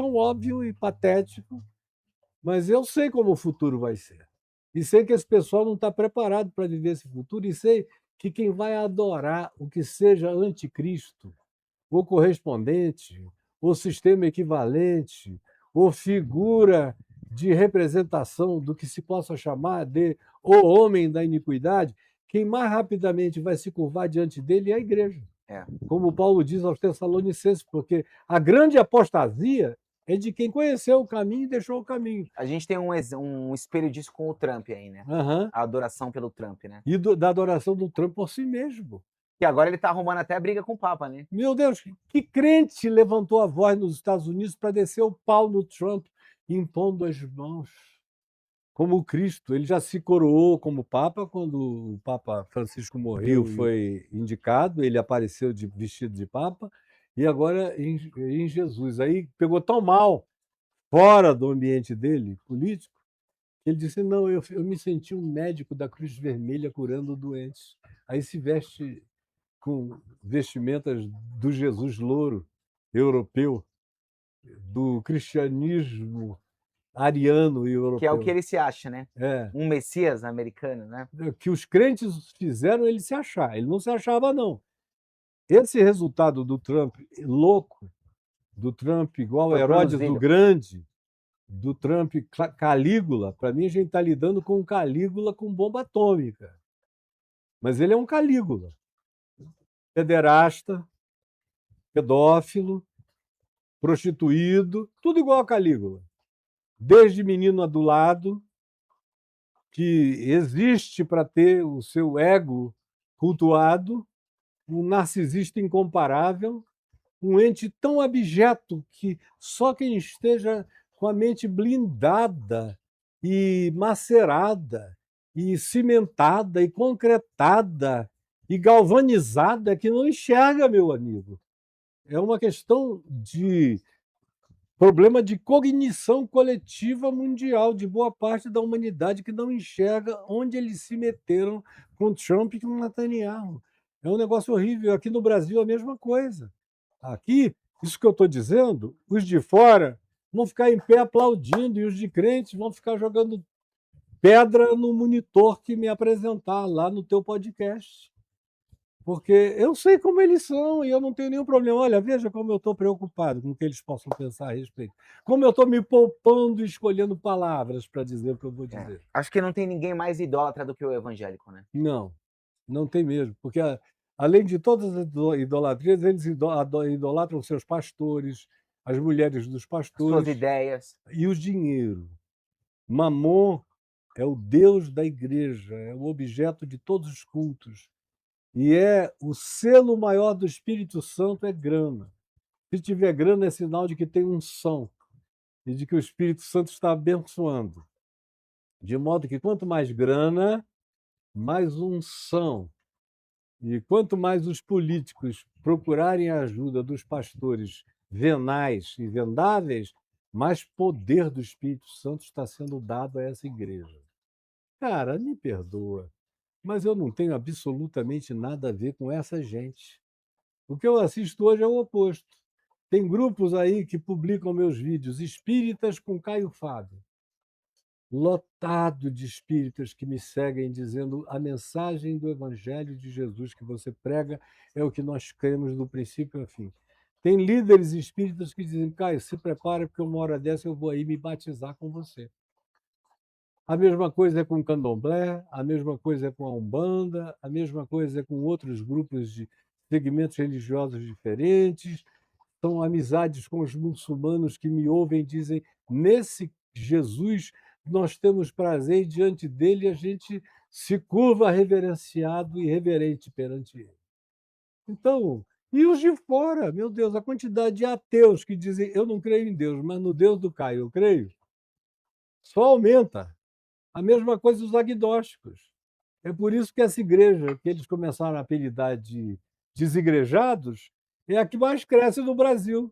tão óbvio e patético, mas eu sei como o futuro vai ser. E sei que esse pessoal não está preparado para viver esse futuro, e sei que quem vai adorar o que seja anticristo, ou correspondente, ou sistema equivalente, ou figura de representação do que se possa chamar de o homem da iniquidade, quem mais rapidamente vai se curvar diante dele é a igreja. É. Como Paulo diz aos Tessalonicenses, porque a grande apostasia é de quem conheceu o caminho e deixou o caminho. A gente tem um espelho disso com o Trump aí, né? Uhum. A adoração pelo Trump, né? E da adoração do Trump por si mesmo. E agora ele tá arrumando até briga com o Papa, né? Meu Deus, que crente levantou a voz nos Estados Unidos para descer o pau no Trump, impondo as mãos? Como Cristo, ele já se coroou como Papa quando o Papa Francisco morreu, foi indicado, ele apareceu vestido de Papa, e agora em Jesus. Aí pegou tão mal, fora do ambiente dele, político, que ele disse, não, eu me senti um médico da Cruz Vermelha curando doentes. Aí se veste com vestimentas do Jesus louro, europeu, do cristianismo ariano e europeu. Que é o que ele se acha, né? É. Um Messias americano, né? Que os crentes fizeram ele se achar. Ele não se achava, não. Esse resultado do Trump louco, do Trump igual Herodes o Grande, do Trump Calígula, para mim a gente está lidando com um Calígula com bomba atômica. Mas ele é um Calígula. Pederasta, pedófilo, prostituído, tudo igual a Calígula. Desde menino adulado, que existe para ter o seu ego cultuado, um narcisista incomparável, um ente tão abjeto que só quem esteja com a mente blindada e macerada e cimentada e concretada e galvanizada que não enxerga, meu amigo. É uma questão de problema de cognição coletiva mundial de boa parte da humanidade que não enxerga onde eles se meteram com Trump e com Netanyahu. É um negócio horrível. Aqui no Brasil a mesma coisa. Aqui, isso que eu estou dizendo, os de fora vão ficar em pé aplaudindo e os de crentes vão ficar jogando pedra no monitor que me apresentar lá no teu podcast. Porque eu sei como eles são e eu não tenho nenhum problema. Olha, veja como eu estou preocupado com o que eles possam pensar a respeito. Como eu estou me poupando e escolhendo palavras para dizer o que eu vou dizer. Acho que não tem ninguém mais idólatra do que o evangélico, né? Não, não tem mesmo. Porque, além de todas as idolatrias, eles idolatram seus pastores, as mulheres dos pastores. Suas ideias. E o dinheiro. Mamon é o Deus da igreja, é o objeto de todos os cultos. E o selo maior do Espírito Santo é grana. Se tiver grana, é sinal de que tem unção e de que o Espírito Santo está abençoando. De modo que quanto mais grana, mais unção. E quanto mais os políticos procurarem a ajuda dos pastores venais e vendáveis, mais poder do Espírito Santo está sendo dado a essa igreja. Cara, me perdoa, mas eu não tenho absolutamente nada a ver com essa gente. O que eu assisto hoje é o oposto. Tem grupos aí que publicam meus vídeos, espíritas com Caio Fábio, lotado de espíritas que me seguem dizendo a mensagem do Evangelho de Jesus que você prega é o que nós cremos do princípio ao fim. Tem líderes espíritas que dizem, Caio, se prepara porque uma hora dessa eu vou aí me batizar com você. A mesma coisa é com o candomblé, a mesma coisa é com a Umbanda, a mesma coisa é com outros grupos de segmentos religiosos diferentes. São amizades com os muçulmanos que me ouvem e dizem, nesse Jesus nós temos prazer e diante dele a gente se curva reverenciado e reverente perante ele. Então, e os de fora? Meu Deus, a quantidade de ateus que dizem, eu não creio em Deus, mas no Deus do Caio eu creio, só aumenta. A mesma coisa os agnósticos. É por isso que essa igreja, que eles começaram a apelidar de desigrejados, é a que mais cresce no Brasil.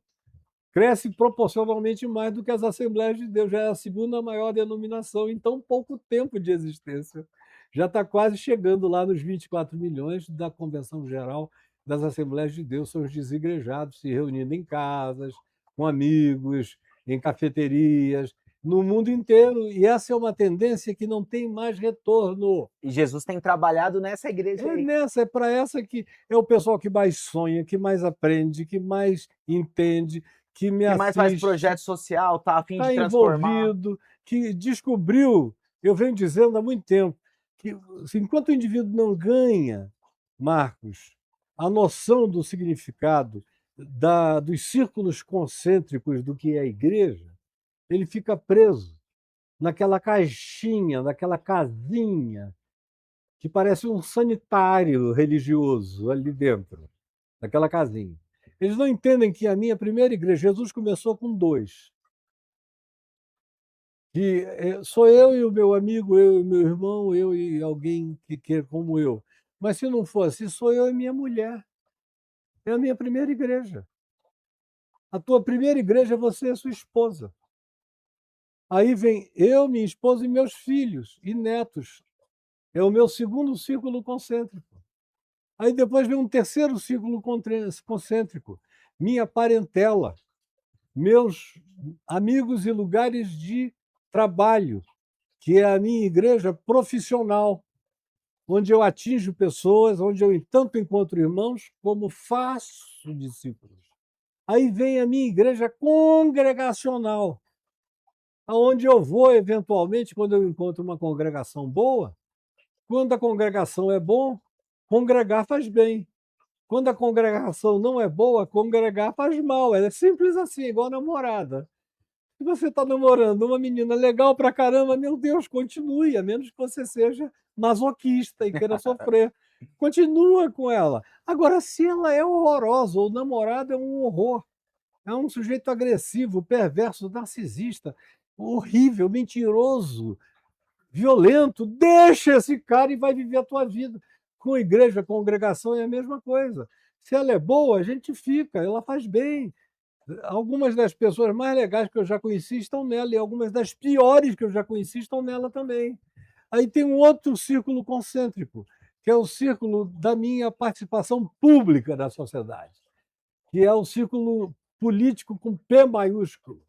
Cresce proporcionalmente mais do que as Assembleias de Deus. Já é a segunda maior denominação em tão pouco tempo de existência. Já está quase chegando lá nos 24 milhões da Convenção Geral das Assembleias de Deus. São os desigrejados se reunindo em casas, com amigos, em cafeterias, no mundo inteiro. E essa é uma tendência que não tem mais retorno. E Jesus tem trabalhado nessa igreja aí. É para essa que é o pessoal que mais sonha, que mais aprende, que mais entende, que me Que mais faz assiste, projeto social, tá a fim de está transformar. envolvido, que descobriu, eu venho dizendo há muito tempo, que enquanto o indivíduo não ganha, Marcos, a noção do significado dos círculos concêntricos do que é a igreja, ele fica preso naquela caixinha, naquela casinha, que parece um sanitário religioso ali dentro, naquela casinha. Eles não entendem que a minha primeira igreja, Jesus começou com 2. Que sou eu e o meu amigo, eu e meu irmão, eu e alguém que quer como eu. Mas se não fosse, sou eu e minha mulher. É a minha primeira igreja. A tua primeira igreja é você e a sua esposa. Aí vem eu, minha esposa e meus filhos e netos. É o meu segundo círculo concêntrico. Aí depois vem um terceiro círculo concêntrico. Minha parentela, meus amigos e lugares de trabalho, que é a minha igreja profissional, onde eu atinjo pessoas, onde eu tanto encontro irmãos, como faço discípulos. Aí vem a minha igreja congregacional, aonde eu vou, eventualmente, quando eu encontro uma congregação boa. Quando a congregação é bom, congregar faz bem. Quando a congregação não é boa, congregar faz mal. É simples assim, igual namorada. Se você está namorando uma menina legal pra caramba, meu Deus, continue, a menos que você seja masoquista e queira sofrer. Continua com ela. Agora, se ela é horrorosa, o namorado é um horror, é um sujeito agressivo, perverso, narcisista, horrível, mentiroso, violento, deixa esse cara e vai viver a tua vida. Com igreja, congregação é a mesma coisa. Se ela é boa, a gente fica, ela faz bem. Algumas das pessoas mais legais que eu já conheci estão nela, e algumas das piores que eu já conheci estão nela também. Aí tem um outro círculo concêntrico, que é o círculo da minha participação pública na sociedade, que é o círculo político com P maiúsculo,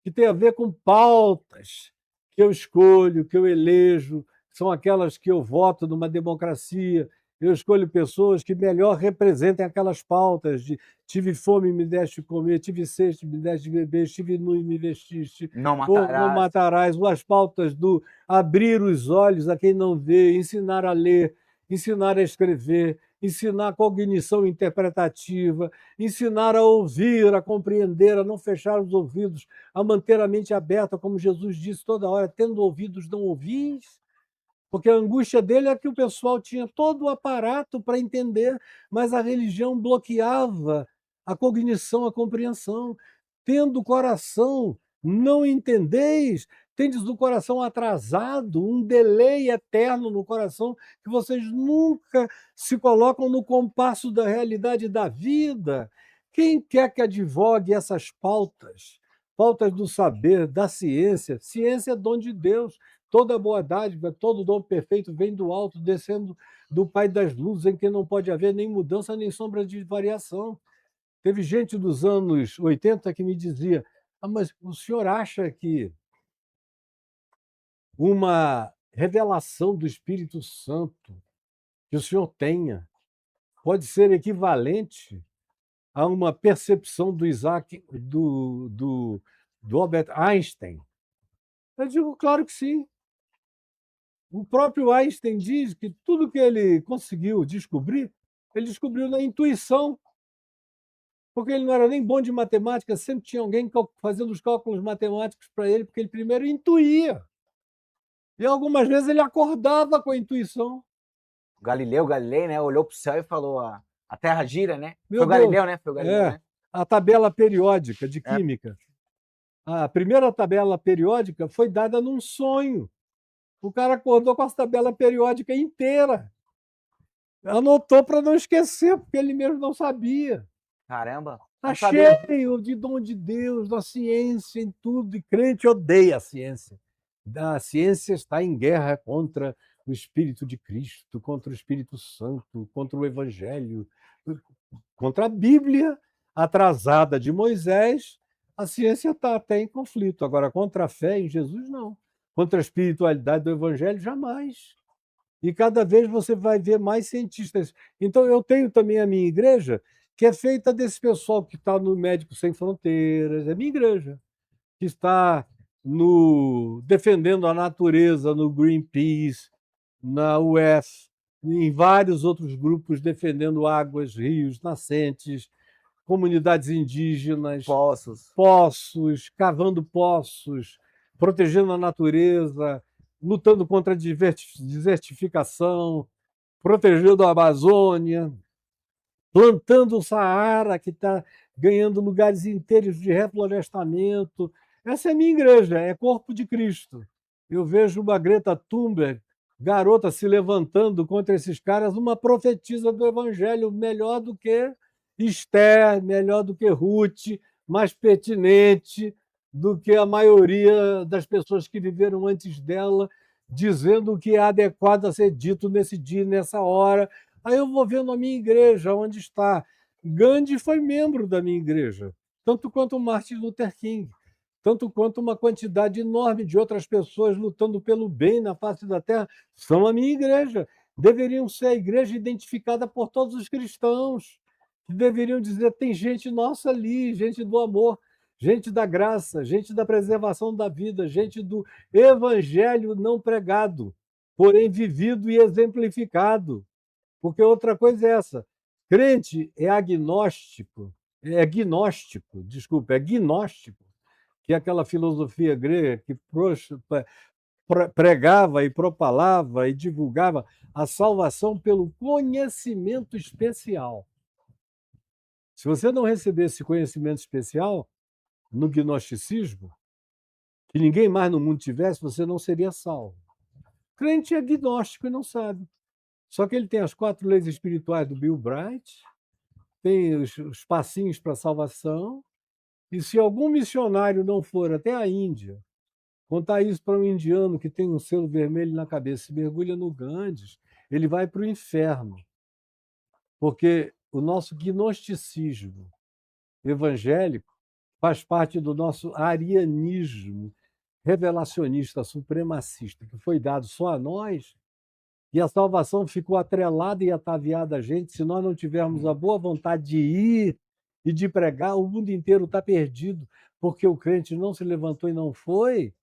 que tem a ver com pautas que eu escolho, que eu elejo, são aquelas que eu voto numa democracia. Eu escolho pessoas que melhor representem aquelas pautas de tive fome, me deste comer, tive sede, me deste beber, estive nu e me vestiste, Não ou não matarás. matarás, ou as pautas do abrir os olhos a quem não vê, ensinar a ler, ensinar a escrever, ensinar a cognição interpretativa, ensinar a ouvir, a compreender, a não fechar os ouvidos, a manter a mente aberta, como Jesus disse toda hora, tendo ouvidos não ouvis. Porque a angústia dele é que o pessoal tinha todo o aparato para entender, mas a religião bloqueava a cognição, a compreensão. Tendo o coração, não entendeis, tendes o coração atrasado, um delay eterno no coração, que vocês nunca se colocam no compasso da realidade da vida. Quem quer que advogue essas pautas? Pautas do saber, da ciência. Ciência é dom de Deus. Toda boa dádiva, todo dom perfeito vem do alto, descendo do Pai das luzes, em que não pode haver nem mudança, nem sombra de variação. Teve gente dos anos 80 que me dizia: mas o senhor acha que uma revelação do Espírito Santo que o senhor tenha pode ser equivalente a uma percepção do Albert Einstein? Eu digo, claro que sim. O próprio Einstein diz que tudo que ele conseguiu descobrir, ele descobriu na intuição, porque ele não era nem bom de matemática, sempre tinha alguém fazendo os cálculos matemáticos para ele, porque ele primeiro intuía. E algumas vezes ele acordava com a intuição. O Galilei, né, olhou para o céu e falou: a Terra gira, né? Meu Foi o Deus, Galileu, né? Foi o Galileu, né? a tabela periódica de É. química. A primeira tabela periódica foi dada num sonho. O cara acordou com a tabela periódica inteira. Anotou para não esquecer, porque ele mesmo não sabia. Caramba. Está Não sabia. cheio de dom de Deus, da ciência, em tudo, e crente odeia a ciência. A ciência está em guerra contra o Espírito de Cristo, contra o Espírito Santo, contra o Evangelho, contra a Bíblia atrasada de Moisés, A ciência está até em conflito. Agora, contra a fé em Jesus, não. Contra a espiritualidade do Evangelho, jamais. E cada vez você vai ver mais cientistas. Então, eu tenho também a minha igreja, que é feita desse pessoal que está no Médicos Sem Fronteiras, é minha igreja, que está defendendo a natureza no Greenpeace, na UF, em vários outros grupos defendendo águas, rios, nascentes, comunidades indígenas, Poços. poços, cavando poços, protegendo a natureza, lutando contra a desertificação, protegendo a Amazônia, plantando o Saara, que está ganhando lugares inteiros de reflorestamento. Essa é a minha igreja, é corpo de Cristo. Eu vejo uma Greta Thunberg, garota se levantando contra esses caras, uma profetisa do Evangelho, melhor do que Esther, melhor do que Ruth, mais pertinente do que a maioria das pessoas que viveram antes dela, dizendo o que é adequado a ser dito nesse dia, nessa hora. Aí eu vou vendo a minha igreja, onde está. Gandhi foi membro da minha igreja, tanto quanto Martin Luther King, tanto quanto uma quantidade enorme de outras pessoas lutando pelo bem na face da terra, são a minha igreja. Deveriam ser a igreja identificada por todos os cristãos, que deveriam dizer: tem gente nossa ali, gente do amor, gente da graça, gente da preservação da vida, gente do evangelho não pregado, porém vivido e exemplificado. Porque outra coisa é essa: crente é gnóstico, desculpa, é gnóstico, que é aquela filosofia grega que pregava e propalava e divulgava a salvação pelo conhecimento especial. Se você não receber esse conhecimento especial no gnosticismo, que ninguém mais no mundo tivesse, você não seria salvo. Crente é gnóstico e não sabe. Só que ele tem as 4 leis espirituais do Bill Bright, tem os passinhos para a salvação, e se algum missionário não for até a Índia, contar isso para um indiano que tem um selo vermelho na cabeça, se mergulha no Ganges, ele vai para o inferno. Porque o nosso gnosticismo evangélico faz parte do nosso arianismo revelacionista, supremacista, que foi dado só a nós, e a salvação ficou atrelada e ataviada a gente. Se nós não tivermos a boa vontade de ir e de pregar, o mundo inteiro está perdido, porque o crente não se levantou e não foi.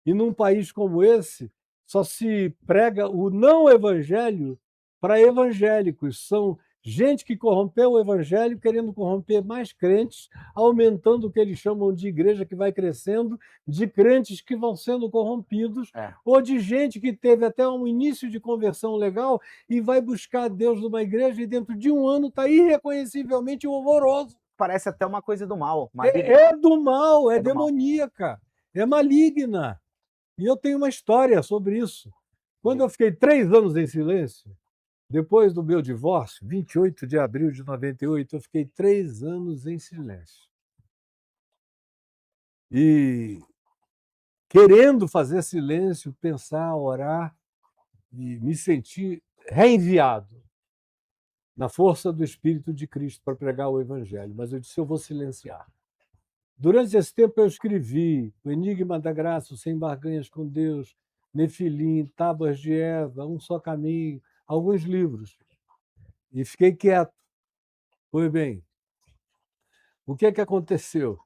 E num país como esse, só se prega o não evangelho para evangélicos. São gente que corrompeu o evangelho, querendo corromper mais crentes, aumentando o que eles chamam de igreja que vai crescendo, de crentes que vão sendo corrompidos, ou de gente que teve até um início de conversão legal e vai buscar Deus numa igreja e dentro de um ano está irreconhecivelmente horroroso. Parece até uma coisa do mal. É do mal, é do mal. demoníaca, é maligna. E eu tenho uma história sobre isso. Quando eu fiquei 3 anos em silêncio, depois do meu divórcio, 28 de abril de 98, eu fiquei 3 anos em silêncio. E querendo fazer silêncio, pensar, orar, e me sentir reenviado na força do Espírito de Cristo para pregar o Evangelho. Mas eu disse: eu vou silenciar. Durante esse tempo eu escrevi O Enigma da Graça, Sem Barganhas com Deus, Nefilim, Tábuas de Eva, Um Só Caminho, alguns livros. E fiquei quieto. Pois bem, o que é que aconteceu?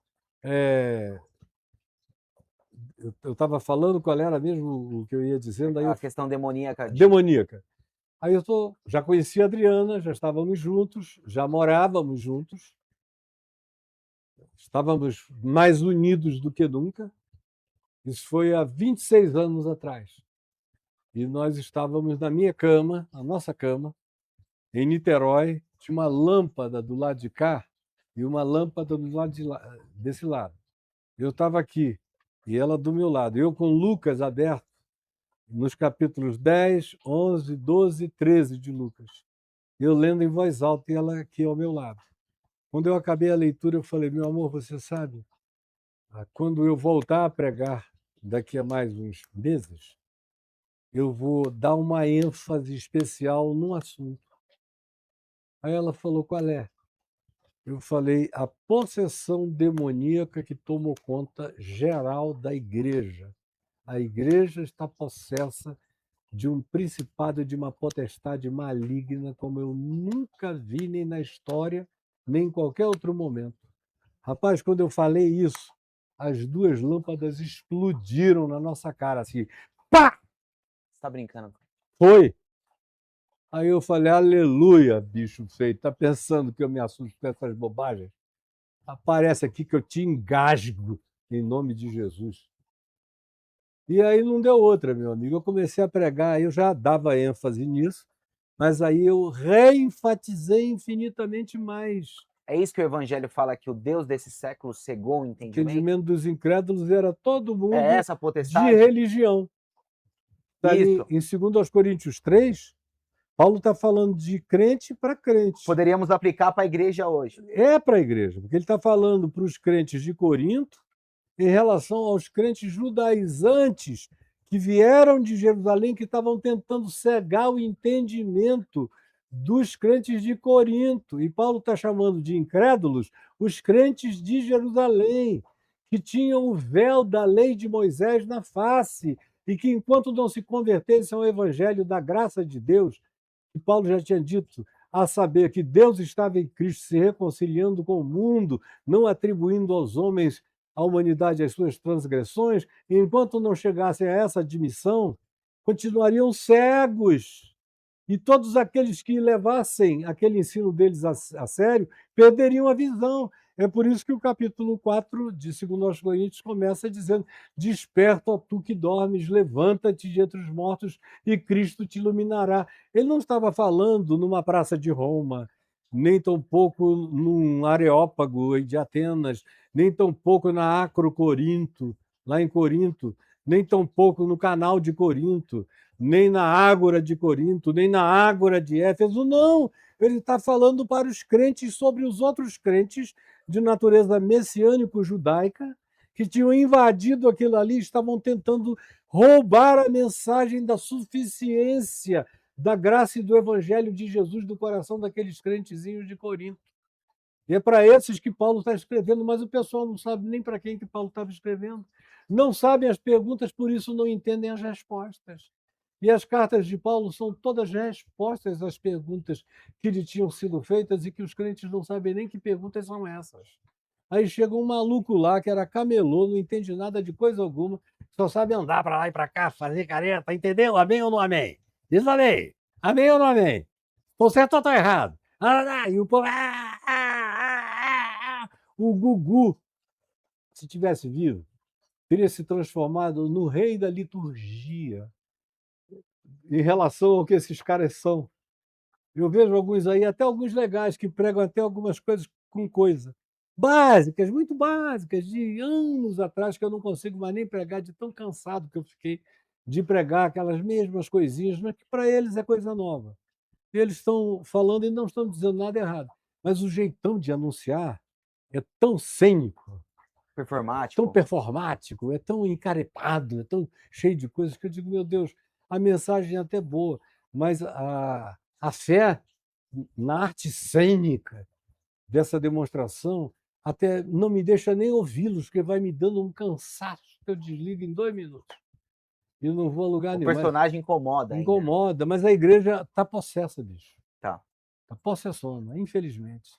Eu estava falando qual era mesmo o que eu ia dizendo. Aí A questão demoníaca. Demoníaca. Aí já conhecia a Adriana, já estávamos juntos, já morávamos juntos, estávamos mais unidos do que nunca. Isso foi há 26 anos atrás. E nós estávamos na minha cama, na nossa cama, em Niterói, tinha uma lâmpada do lado de cá e uma lâmpada do lado desse lado. Eu estava aqui e ela do meu lado. Eu com Lucas aberto, nos capítulos 10, 11, 12 e 13 de Lucas. Eu lendo em voz alta e ela aqui ao meu lado. Quando eu acabei a leitura, eu falei: meu amor, você sabe, quando eu voltar a pregar daqui a mais uns meses, eu vou dar uma ênfase especial num assunto. Aí ela falou: qual é? Eu falei a possessão demoníaca que tomou conta geral da igreja. A igreja está possessa de um principado e de uma potestade maligna como eu nunca vi nem na história, nem em qualquer outro momento. Rapaz, quando eu falei isso, as duas lâmpadas explodiram na nossa cara, assim, pá! Você tá brincando? Foi! Aí eu falei, aleluia, bicho feio, tá pensando que eu me assusto com essas bobagens? Aparece aqui que eu te engasgo em nome de Jesus. E aí não deu outra, meu amigo. Eu comecei a pregar, eu já dava ênfase nisso, mas aí eu reenfatizei infinitamente mais. É isso que o evangelho fala, que o Deus desse século cegou o O entendimento? entendimento dos incrédulos era todo É mundo essa a de potestade? religião. Está ali Isso. em 2 Coríntios 3, Paulo está falando de crente para crente. Poderíamos aplicar para a igreja hoje. É para a igreja, porque ele está falando para os crentes de Corinto em relação aos crentes judaizantes que vieram de Jerusalém, que estavam tentando cegar o entendimento dos crentes de Corinto. E Paulo está chamando de incrédulos os crentes de Jerusalém, que tinham o véu da lei de Moisés na face e que, enquanto não se convertessem ao evangelho da graça de Deus, que Paulo já tinha dito, a saber que Deus estava em Cristo se reconciliando com o mundo, não atribuindo aos homens a humanidade as suas transgressões, e enquanto não chegassem a essa admissão, continuariam cegos. E todos aqueles que levassem aquele ensino deles a sério perderiam a visão. É por isso que o capítulo 4 de 2 Coríntios começa dizendo: Desperta, ó tu que dormes, levanta-te de entre os mortos e Cristo te iluminará. Ele não estava falando numa praça de Roma, nem tampouco num Areópago de Atenas, nem tampouco na Acro Corinto, lá em Corinto, nem tampouco no canal de Corinto, nem na Ágora de Corinto, nem na Ágora de Éfeso, não. Ele está falando para os crentes sobre os outros crentes de natureza messiânico-judaica que tinham invadido aquilo ali, estavam tentando roubar a mensagem da suficiência da graça e do evangelho de Jesus do coração daqueles crentezinhos de Corinto. E é para esses que Paulo está escrevendo, mas o pessoal não sabe nem para quem que Paulo estava escrevendo. Não sabem as perguntas, por isso não entendem as respostas. E as cartas de Paulo são todas respostas às perguntas que lhe tinham sido feitas e que os crentes não sabem nem que perguntas são essas. Aí chega um maluco lá que era camelô, não entende nada de coisa alguma, só sabe andar para lá e para cá, fazer careta, entendeu? Amém ou não amém? Diz amém. Amém ou não amém? Estou certo ou estou errado? E o povo. O Gugu, se tivesse vivo, teria se transformado no rei da liturgia em relação ao que esses caras são. Eu vejo alguns aí, até alguns legais, que pregam até algumas coisas com coisa. Básicas, muito básicas, de anos atrás, que eu não consigo mais nem pregar, de tão cansado que eu fiquei de pregar aquelas mesmas coisinhas, mas que para eles é coisa nova. Eles estão falando e não estão dizendo nada errado. Mas o jeitão de anunciar é tão cênico, tão Performático. performático, é tão encarepado, é tão cheio de coisas que eu digo, meu Deus, a mensagem é até boa, mas a fé na arte cênica dessa demonstração até não me deixa nem ouvi-los, porque vai me dando um cansaço que eu desligo em 2 minutos. E não vou a lugar O nenhum. Mas personagem incomoda ainda. incomoda, mas a igreja está possessa, bicho. Tá. Está possessona, infelizmente.